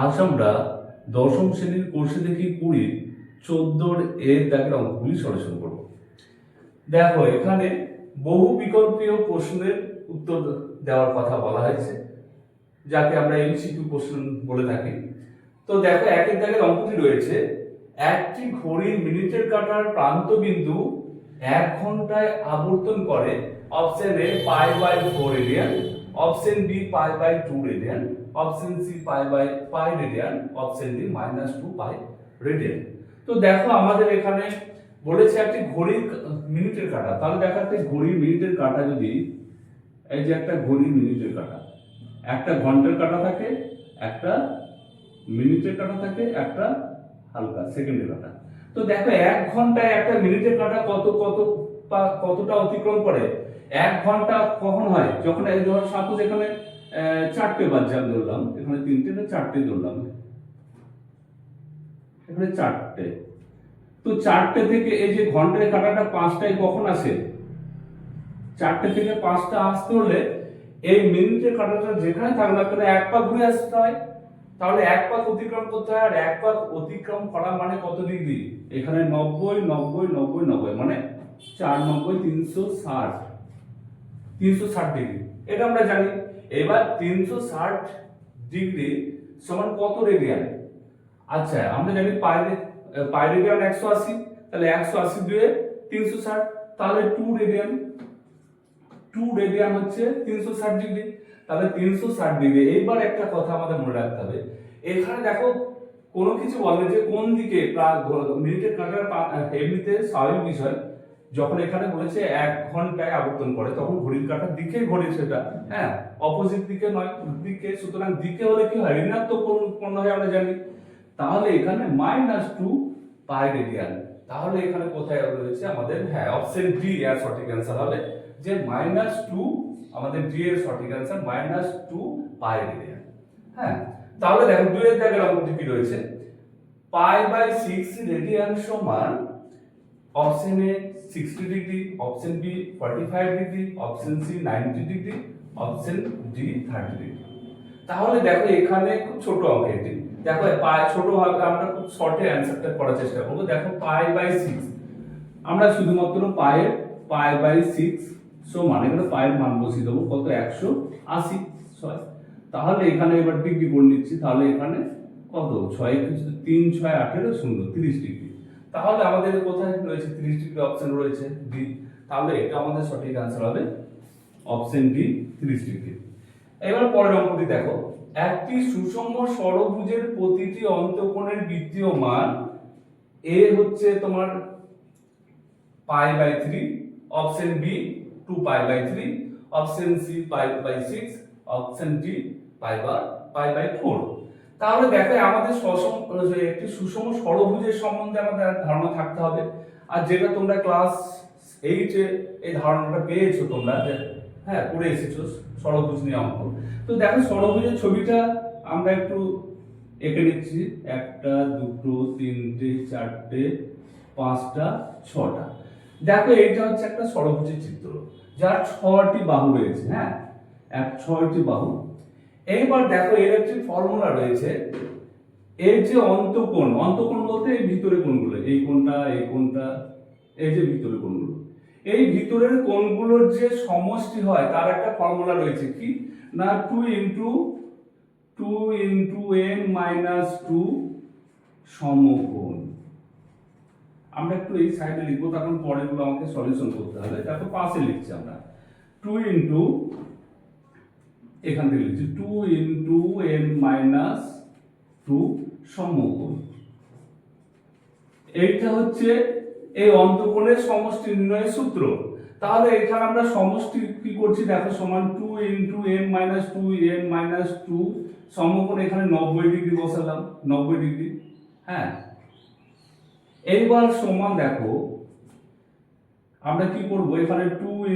আজ আমরা দশম শ্রেণীর কোর্সে দেখি 20 14 এর দাগের অঙ্কগুলি সলিউশন করব। দেখো এখানে বহু বিকল্পীয় প্রশ্নের উত্তর দেওয়ার কথা বলা হয়েছে, যাকে আমরা এমসিকিউ প্রশ্ন বলে থাকি। তো দেখো একের দাগের অঙ্কটি রয়েছে, একটি ঘড়ির মিনিটের কাঁটার প্রান্ত বিন্দু 1 ঘন্টায় আবর্তন করে। Option A π/4 radian, option B π/2 radian, option C π/π radian, option D -2 π radian. তো দেখো আমাদের এখানে বলেছে একটি ঘড়ির মিনিটের কাঁটা, তাহলে দেখো একটা ঘড়ির মিনিটের কাঁটা যদি, এই যে একটা ঘড়ির মিনিটের কাঁটা, একটা ঘন্টার কাঁটা থাকে, একটা মিনিটের কাঁটা থাকে, একটা হালকা সেকেন্ডের কাঁটা। তো দেখো 1 ঘন্টায় একটা মিনিটের কাঁটা কতটা অতিক্রম করে। 1 ঘন্টা কখন হয়, যখন সাপোজ এখানে 4টে বাজছে, আমি ধরলাম এখানে 3টে না 4টে ধরলাম, এখানে 4টে। তো 4টে থেকে এই যে ঘন্টার কাঁটাটা 5টায় কখন আসে, 4টে থেকে 5টা আসতে হলে এই মিনিটের কাঁটাটা যেখানে থাকবে না কেন 1 পা ঘুরে আসতে হয়। তাহলে 1 পাক অতিক্রম করতে হয়, আর 1 পাক অতিক্রম করা মানে কত ডিগ্রি, এখানে 90 90 90 90 মানে 4 90 360 360 ডিগ্রি, এটা আমরা জানি। এবার 360 ডিগ্রি সমান কত রেডিয়ান। আচ্ছা আমরা জানি পাই রেডিয়ান 180, তাহলে 180 দিয়ে 360, তাহলে 2 রেডিয়ান, 2 রেডিয়ান হচ্ছে 360 ডিগ্রি, তাহলে 360 ডিগ্রি। এইবার একটা কথা আমাদের মনে রাখতে হবে, এখানে দেখো কোনো কিছু বলে যে কোন দিকে মিনিটের কাঁটার, এমনিতে স্বাভাবিক বিষয়, যখন এখানে বলেছে 1 ঘন্টায় আবর্তন করে তখন ঘড়ির কাঁটার দিকে ঘোরে, সেটা হ্যাঁ অপোজিট দিকে নয়, দিকে। সুতরাং দিকে হলে কি হয়, ঋণাত্মক কোণ হয় আমরা জানি। তাহলে এখানে -2 পাই রেডিয়ান, তাহলে এখানে কোথায় রয়েছে আমাদের, হ্যাঁ অপশন ডি এর সঠিক অ্যান্সার হবে, যে -2, আমাদের ডি এর সঠিক অ্যান্সার -2 পাই রেডিয়ান। হ্যাঁ তাহলে দেখো 2 এর জায়গায় অঙ্কটি কি রয়েছে, π/6 রেডিয়ান সমান option A 60 degree, option B 45 degree, option C 90 degree, option D 30 degree. তাহলে দেখো এখানে খুব ছোট অঙ্ক এটি, দেখো পাই ছোট ভাবে আমরা খুব শর্টে অ্যানসারটা করার চেষ্টা করব। দেখো π/6, আমরা শুধুমাত্র π/6 সমান, এখানে পায়ের মান বসিয়ে দেবো কত, 180 6। তাহলে এখানে এবার ডিগ্রি করে নিচ্ছি, তাহলে এখানে কত 6 3 6 18 0 30 ডিগ্রি। তাহলে আমাদের কোথায় রয়েছে 30 ডিগ্রি, অপশন রয়েছে ডি। তাহলে এটা আমাদের সঠিক आंसर হবে অপশন ডি 30 ডিগ্রি। এবার পরের অঙ্কটি দেখো, একটি সুষম ষড়ভুজের প্রতিটি অন্তঃকোণের বৃত্তীয় মান এ হচ্ছে তোমার π/3, option B 2π/3, option C π/6, option D π/4। তাহলে দেখো আমাদের একটি সুষম ষড়ভুজের সম্বন্ধে আমাদের ধারণা থাকতে হবে, আর যেটা তোমরা ক্লাস 8 এ এই ধারণাটা পেয়েছো তোমরা, হ্যাঁ পড়ে এসেছো ষড়ভুজ নিয়ে অঙ্ক। তো দেখো ষড়ভুজের ছবিটা আমরা একটু এঁকে নিচ্ছি, 1টা 2টো 3টে 4টে 5টা 6টা। দেখো এইটা হচ্ছে একটা ষড়ভুজের চিত্র, যার 6টি বাহু রয়েছে, হ্যাঁ 6টি বাহু। এইবার দেখো এর একটি ফর্মুলা রয়েছে, এর যে অন্তঃকোণ, অন্তঃকোণ বলতে এই ভিতরে কোণগুলো, এই কোণটা এই কোণটা, এই যে ভিতরে কোণগুলো, এই ভিতরের কোণগুলোর যে সমষ্টি হয় তার একটা ফর্মুলা রয়েছে, কি না 2 * n-2 সমকোণ। আমরা একটু এই সাইডে লিখবো, তখন পরেরগুলো আমাকে সলিউশন করতে হবে। দেখো পাশে লিখছি আমরা 2 এখান থেকে লিখছি 2 * n-2 সমকোণ। এইটা হচ্ছে এই অন্তঃকোণের সমষ্টি নির্ণয়ের সূত্র। তাহলে এখানে আমরা সমষ্টি কি করছি, দেখো সমান 2 * n-2 সমকোণ, এখানে 90 ডিগ্রি বসালাম, 90 ডিগ্রি। হ্যাঁ এইবার সমান দেখো আমরা কি করব, এখানে 2 *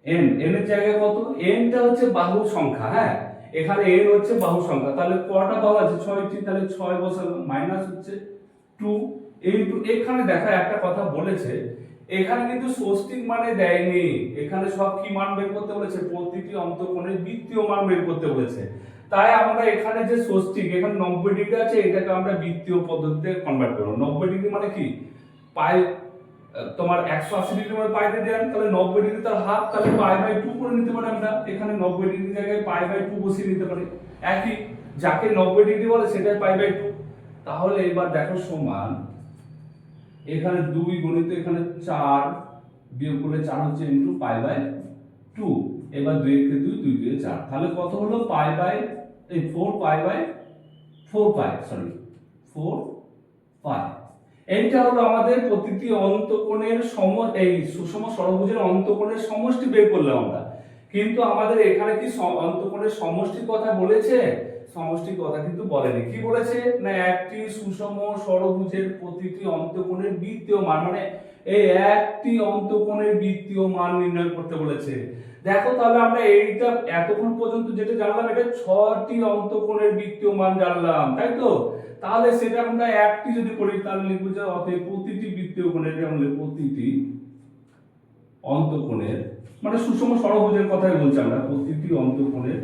n, n এর জায়গায় কত, n টা হচ্ছে বাহু সংখ্যা, হ্যাঁ এখানে n হচ্ছে বাহু সংখ্যা, তাহলে কয়টা বাহু আছে 6টি, তাহলে 6 বসালাম, মাইনাস হচ্ছে 2 এখানে দেখো একটা কথা বলেছে, এখানে কিন্তু ষষ্ঠিক মানে দেয়নি, এখানে সব কি মান বের করতে বলেছে, প্রতিটি অন্তঃকোণের বৃত্তীয় মান বের করতে বলেছে। তাই আমরা এখানে যে ষষ্ঠিক, এখানে 90 ডিগ্রি আছে, এটাকে আমরা বৃত্তীয় পদ্ধতিতে কনভার্ট করব। 90 ডিগ্রি মানে কি, পাই তোমার 180 ডিগ্রি মানে পাইতে দেন, তাহলে 90 ডিগ্রি তার হাফ, তাহলে পাই বাই 2 করে নিতে পারি আমরা। এখানে 90 ডিগ্রি জায়গায় পাই বাই 2 বসিয়ে নিতে পারি। একই, যাকে 90 ডিগ্রি বলে সেটাই পাই বাই 2। তাহলে এবার দেখো সমান, এখানে 2 গুণিত এখানে 4 বিয়োগ করলে 4 হচ্ছে ইনটু পাই বাই 2। এবার 2 কে 2, 2 দিয়ে 4, তাহলে কত হলো, pi by 4 pi by 4 pi, sorry 4 pi. এইটা হলো আমাদের প্রতিটি অন্তকোণের এই সুষম ষড়ভুজের অন্তকোণের সমষ্টি বের করলাম আমরা। কিন্তু আমাদের এখানে কি অন্তকোণের সমষ্টির কথা বলেছে? সমষ্টির কথা কিন্তু বলেনি। কি বলেছে না, একটি সুষম ষড়ভুজের প্রতিটি অন্তকোণের বৃত্তীয় মান, মানে এই একটি অন্তকোণের বৃত্তীয় মান নির্ণয় করতে বলেছে। দেখো তাহলে আমরা এইটা এতক্ষণ পর্যন্ত যেটা জানলাম, এটা 6টি অন্তকোণের বৃত্তীয় মান জানলাম, তাই তো? তাহলে সেটা আমরা একটি যদি করি তাহলে লিখব যে অতএব প্রতিটি বৃত্তীয় কোণের, আমরা প্রতিটি অন্তকোণের, মানে সুষম ষড়ভুজের কথাই বলছি আমরা, প্রতিটি অন্তকোণের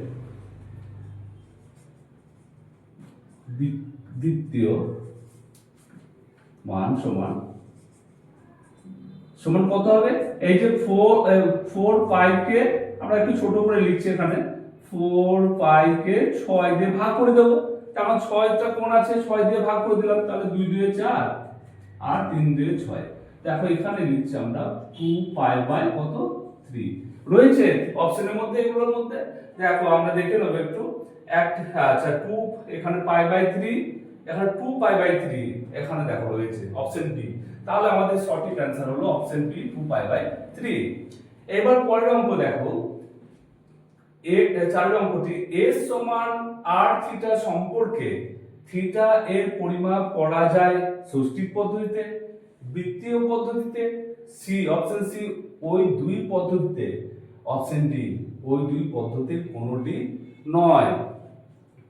বৃত্তীয় মান সমান সমান কত হবে? এই যে 4 পাই কে আমরা একটু ছোট করে লিখছি এখানে, 4 পাই কে 6 দিয়ে ভাগ করে দেব। কারণ 6টা কোণ আছে, 6 দিয়ে ভাগ করে দিলাম, তাহলে 2 2 4 আর 3 2 6। দেখো এখানে লিখছি আমরা 2 পাই বাই কত 3 রয়েছে অপশনের মধ্যে, এগুলোর মধ্যে। দেখো আমরা দেখে নেব একটু, আচ্ছা 2 এখানে পাই বাই 3, এখানে 2 পাই বাই 3 এখানে দেখো রয়েছে অপশন বি। তাহলে আমাদের সঠিক অ্যান্সার হলো অপশন বি, 2 পাই বাই 3। এবার পরের অঙ্ক দেখো, চারের অঙ্কটি s সমান r থিটা সম্পর্কে থিটা এর পরিমাপ করা যায় ষষ্ঠিক পদ্ধতিতে, বৃত্তীয় পদ্ধতিতে, সি অপশন সি ওই দুই পদ্ধতিতে, অপশন ডি ওই দুই পদ্ধতির কোনটি নয়।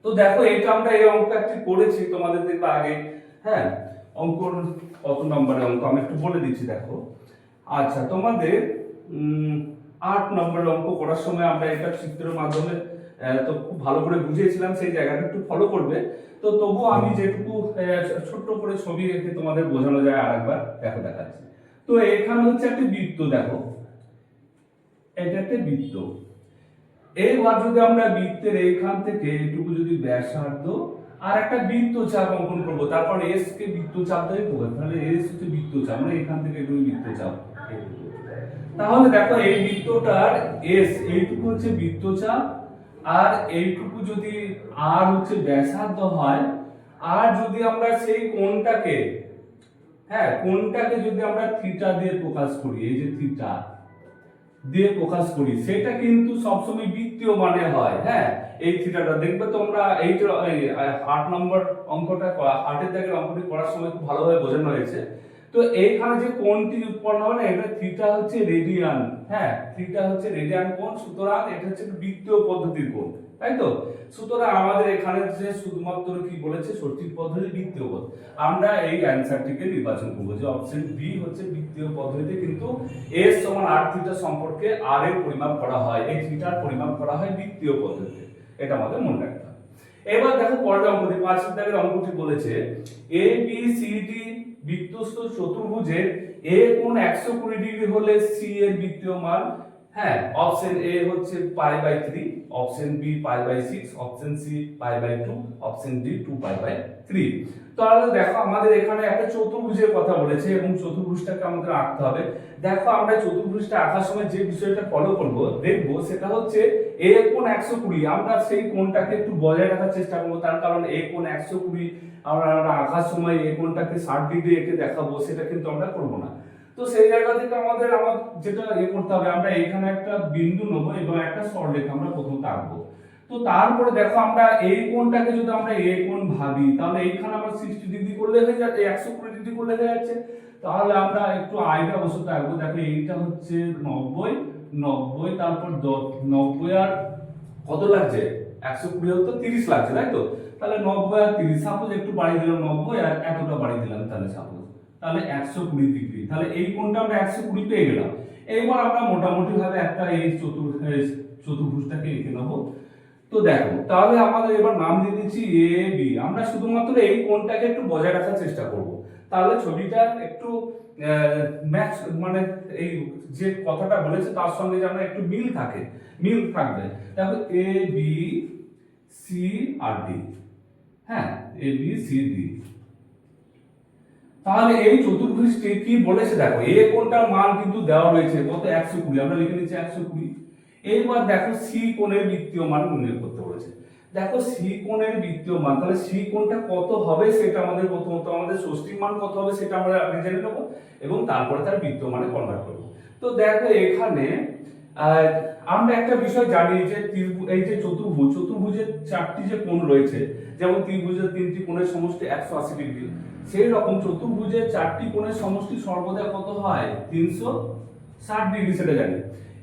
তো দেখো এটা আমরা এই অঙ্ক একটি করেছি, তোমাদের দেখবে আগে। হ্যাঁ, অঙ্ক কত নম্বরের অঙ্ক আমি একটু বলে দিচ্ছি, দেখো। আচ্ছা, তোমাদের 8 নম্বরের অঙ্ক করার সময় আমরা এটা চিত্রের মাধ্যমে তো খুব ভালো করে বুঝিয়েছিলাম, সেই জায়গাটা একটু ফলো করবে। তো তবু আমি যেটুকু ছোট্ট করে ছবি এঁকে তোমাদের বোঝানো যায় আরেকবার দেখো দেখাচ্ছি। তো এখানে হচ্ছে একটা বৃত্ত, দেখো এটা একটা বৃত্ত। এইবার যদি আমরা বৃত্তের এইখান থেকে এইটুকু যদি ব্যাসার্ধ আর একটা বৃত্তচাপ অঙ্কন করব, তারপর এস কে বৃত্তচাপ দিয়ে করব, তাহলে এস হচ্ছে বৃত্তচাপ, মানে এখান থেকে একটু বৃত্তচাপ। তাহলে দেখো এই বৃত্তটার এস এইটুকু হচ্ছে বৃত্তচাপ, আর এইটুকু যদি আর হচ্ছে ব্যাসার্ধ হয়, আর যদি আমরা সেই কোণটাকে, হ্যাঁ কোণটাকে যদি আমরা থিটা দিয়ে প্রকাশ করি, এই যে থিটা দিয়ে প্রকাশ করি, সেটা কিন্তু সবসময় বৃত্তীয় মানে হয়। হ্যাঁ, এই থিটাটা দেখবে তোমরা, এই 8 নম্বর অঙ্কটা 8 দাগের অঙ্কটি করার সময় খুব ভালোভাবে বোঝানো হয়েছে। তো এইখানে যে কোণটি উৎপন্ন হবে না, এটা থিটা হচ্ছে রেডিয়ান। হ্যাঁ, থিটা হচ্ছে রেডিয়ান কোণ, সুতরাং এটা হচ্ছে বৃত্তীয় পদ্ধতির কোণ, তাই তো? সুতরাং আমাদের এখানে যে শুধুমাত্র কি বলেছে, সঠিক পদ্ধতি বৃত্তীয় পদ্ধতি। আমরা এই অ্যানসারটিকে নির্বাচন করব, যে অপশন বি হচ্ছে বৃত্তীয় পদ্ধতিতে, কিন্তু s সমান r থিটা সম্পর্কে r এর পরিমাপ করা হয়, এই থিটার পরিমাপ করা হয় বৃত্তীয় পদ্ধতিতে। এটা আমাদের মনে রাখতে হবে। এবার দেখো পরের অঙ্কটি, 5 দাগের অঙ্কটি বলেছে এ বি সি ডি বৃত্তস্থ চতুর্ভুজের এ কোণ 120 ডিগ্রি হলে সি এর বৃত্তীয় মান, হ্যাঁ অপশন এ হচ্ছে pi by 3, option B pi by 6, option C pi by 2, option D 2 pi by 3। তাহলে দেখো আমাদের এখানে একটা চতুর্ভুজের কথা বলেছে এবং চতুর্ভুজটাকে আমাদের আঁকতে হবে। দেখো আমরা চতুর্ভুজটা আঁকার সময় যে বিষয়টা ফলো করব, দেখবো সেটা হচ্ছে এ কোণ 120, আমরা সেই কোণটাকে একটু বজায় রাখার চেষ্টা করব। তার কারণ এ কোণ 120 আমরা আঁকার সময় এই কোণটাকে 60 ডিগ্রি এঁকে দেখাবো, সেটা কিন্তু আমরা করব না। তো সেই জায়গা থেকে আমাদের যেটা করতে হবে, আমরা এখানে একটা বিন্দু নেব এবং একটা সরলরেখা আমরা প্রথমে আঁকবো। তো তারপরে দেখো আমরা এই কোণটাকে যদি আমরা এ কোণ ভাবি, তাহলে এইখানে আমরা 60 ডিগ্রি করলে হয়ে যাচ্ছে, 120 ডিগ্রি করলে হয়ে যাচ্ছে। তাহলে আমরা একটু আইটা বসাতে আঁকবো। দেখো এইটা হচ্ছে 90, 90 তারপর 90 আর কত লাগছে, 120 তো 30 লাগছে, তাই তো? তাহলে 90 আর 30, সাপোজ একটু বাড়িয়ে দিলাম 90 আর এতটা বাড়িয়ে দিলাম, তাহলে সাপোজ তাহলে 120 ডিগ্রি। তাহলে এই কোণটা আমরা 120 পেয়ে গেলাম। এইবার আমরা মোটামুটি ভাবে একটা এই চতুর্ভুজটাকে এঁকে নেব। তো দেখো তাহলে আমাদের এবার নাম দিয়ে দিচ্ছি এ বি। আমরা শুধুমাত্র এই কোণটাকে একটু বজায় রাখার চেষ্টা করব, তাহলে ছবিটা একটু ম্যাচ মানে এই যে কথাটা বলেছে তার সঙ্গে যেন একটু মিল থাকবে। দেখো A B C R D, হ্যাঁ এ বি সি ডি। তাহলে এই চতুর্ভুজটি কি বলেছে দেখো, এ কোণটার মান কিন্তু দেওয়া রয়েছে কত 120, আমরা লিখে নিচ্ছি 120। এইবার দেখো সি কোণের বৃত্তীয় মান নির্ণয় করতে বলেছে। দেখো সি কোণের বৃত্তীয় মান, তাহলে সি কোণটা কত হবে সেটা আমাদের প্রথমত আমাদের ষষ্ঠীর মান কত হবে সেটা আমরা আগে জেনে নেবো এবং তারপরে তার বৃত্তীয় মানে কনভার্ট করব। তো দেখো এখানে আমরা একটা বিষয় জানি যে এই যে চতুর্ভুজের চারটি যে কোণ রয়েছে, যেমন ত্রিভুজের তিনটি কোণের সমষ্টি 180 ডিগ্রি, সেই রকম চতুর্ভুজের চারটি কোণের সমষ্টি সর্বদা কত হয় 360 ডিগ্রি, সেটা জানি।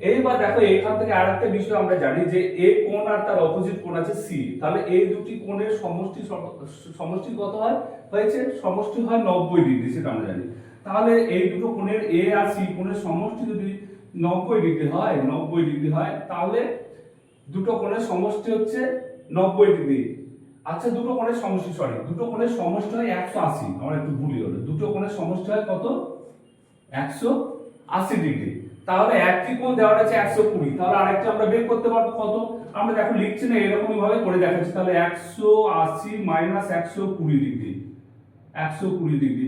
এইবার দেখো এখান থেকে আরেকটা বিষয় আমরা জানি যে এ কোণ আর তার অপোজিট কোণ আছে সি, তাহলে এই দুটি কোণের সমষ্টি কত হয় হয়েছে সমষ্টি হয় 90 ডিগ্রি, সেটা আমরা জানি। তাহলে এই দুটো কোণের এ আর সি কোণের সমষ্টি যদি 90 ডিগ্রি হয় তাহলে দুটো কোণের সমষ্টি হচ্ছে 90 ডিগ্রি। আচ্ছা দুটো কোণের সমষ্টি হয় 180, আমার একটু ভুলই হলো, দুটো কোণের সমষ্টি হয় কত 180 ডিগ্রি। তাহলে একটি কোণ দেওয়া আছে 120, তাহলে আরেকটা আমরা বের করতে পারবো কত, আমরা দেখো লিখছি না এরকমই ভাবে করে দেখাচ্ছি। তাহলে 180 মাইনাস 120 ডিগ্রি, 120 ডিগ্রি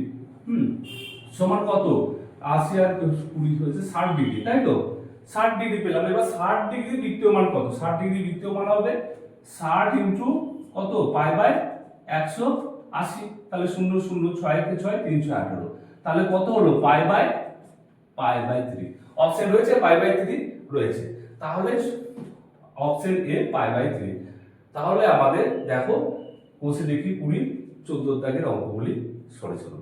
সমান কত 80 আর 20 হয়েছে 60 ডিগ্রি, তাই তো 60 ডিগ্রি পেলাম। এবার 60 ডিগ্রি বৃত্তীয় মান কত, 60 ডিগ্রি বৃত্তীয় মান হবে 60 ইনটু কত পাই বাই 180, তাহলে 0 0 6 কে 6 318, তাহলে কত হলো পাই বাই 3। অপশন রয়েছে পাই বাই 3 রয়েছে, তাহলে অপশন এ পাই বাই 3। তাহলে আমাদের দেখো কোষে দেখি 20 14 দাগের অঙ্কগুলি সরে চলো।